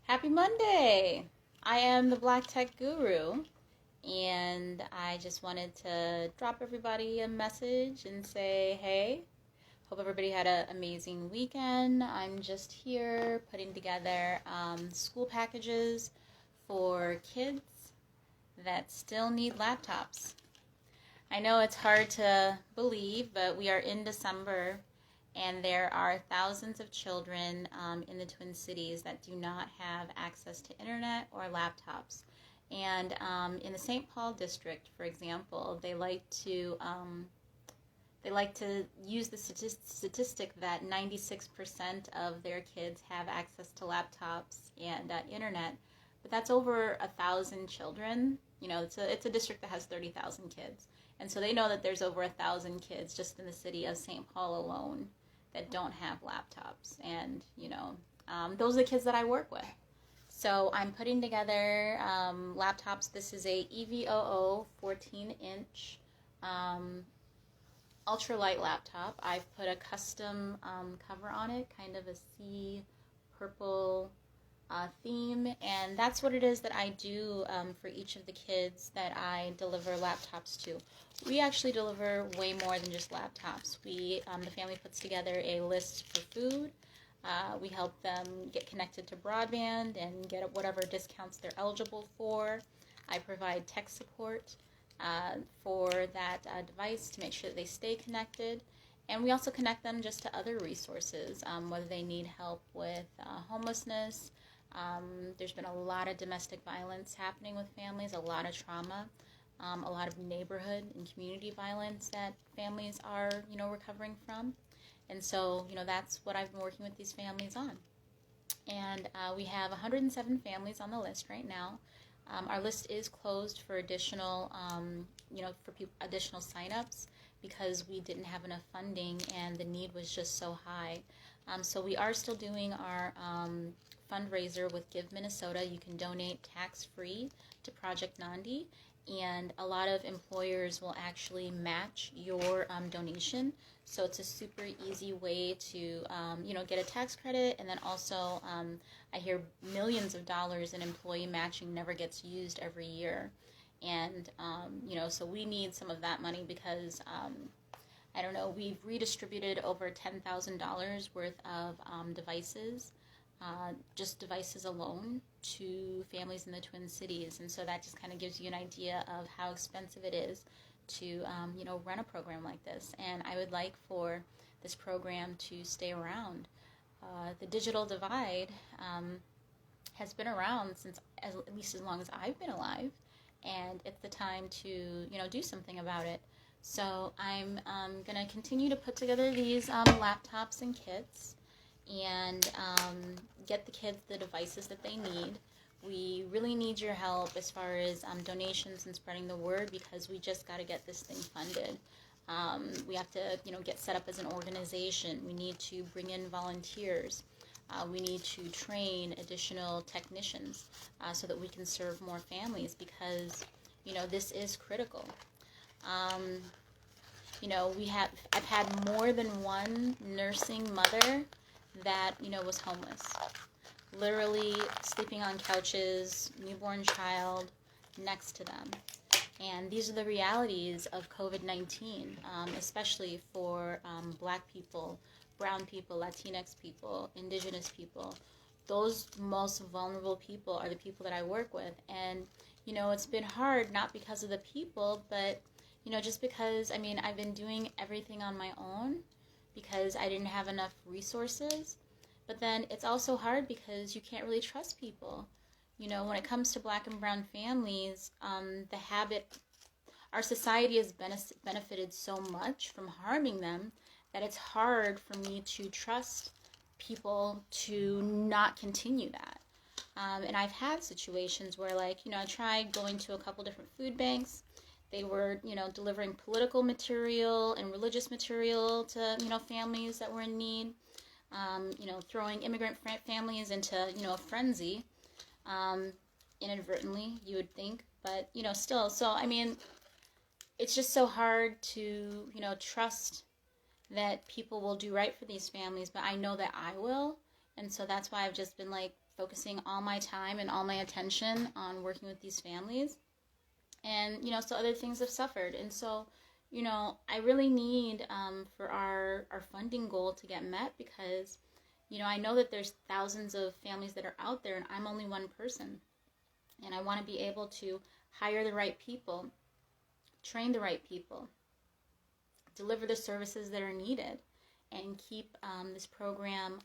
Happy Monday! I am the Black Tech Guru, and I just wanted to drop everybody a message and say, hey, hope everybody had an amazing weekend. I'm just here putting together school packages for kids that still need laptops. I know it's hard to believe, but we are in December, and there are thousands of children in the Twin Cities that do not have access to internet or laptops. And in the St. Paul district, for example, they like to use the statistic that 96% of their kids have access to laptops and internet, but that's over 1,000 children. You know, it's a district that has 30,000 kids, and so they know that there's over 1,000 kids just in the city of St. Paul alone that don't have laptops, and those are the kids that I work with. So I'm putting together laptops. This is a EVOO 14-inch ultralight laptop. I've put a custom cover on it, kind of a sea purple theme, and that's what it is that I do for each of the kids that I deliver laptops to. We actually deliver way more than just laptops. The family puts together a list for food. We help them get connected to broadband and get whatever discounts they're eligible for. I provide tech support for that device to make sure that they stay connected. And we also connect them just to other resources, whether they need help with homelessness. There's been a lot of domestic violence happening with families, a lot of trauma, a lot of neighborhood and community violence that families are, recovering from. And so, that's what I've been working with these families on. And we have 107 families on the list right now. Our list is closed for additional, additional signups because we didn't have enough funding and the need was just so high. So we are still doing our fundraiser with Give Minnesota. You can donate tax-free to Project Nandi, and a lot of employers will actually match your donation. So it's a super easy way to, get a tax credit, and then also I hear millions of dollars in employee matching never gets used every year. And, so we need some of that money because, we've redistributed over $10,000 worth of devices, just devices alone, to families in the Twin Cities. And so that just kind of gives you an idea of how expensive it is to, run a program like this. And I would like for this program to stay around. The digital divide has been around since at least as long as I've been alive, and it's the time to, do something about it. So I'm going to continue to put together these laptops and kits and get the kids the devices that they need. We really need your help as far as donations and spreading the word, because we just got to get this thing funded. We have to, get set up as an organization. We need to bring in volunteers. We need to train additional technicians so that we can serve more families, because, this is critical. I've had more than one nursing mother that, was homeless. Literally sleeping on couches, newborn child next to them. And these are the realities of COVID-19, especially for Black people, brown people, Latinx people, indigenous people. Those most vulnerable people are the people that I work with. And, it's been hard, not because of the people, but, just because, I've been doing everything on my own because I didn't have enough resources. But then it's also hard because you can't really trust people. When it comes to Black and brown families, our society has benefited so much from harming them that it's hard for me to trust people to not continue that. And I've had situations where, I tried going to a couple different food banks. They were, delivering political material and religious material to, families that were in need. Throwing immigrant families into, a frenzy, inadvertently, you would think, but, still. So, it's just so hard to, trust that people will do right for these families, but I know that I will, and so that's why I've just been, focusing all my time and all my attention on working with these families. And, so other things have suffered. And so, I really need for our funding goal to get met, because, I know that there's thousands of families that are out there and I'm only one person. And I want to be able to hire the right people, train the right people, deliver the services that are needed, and keep this program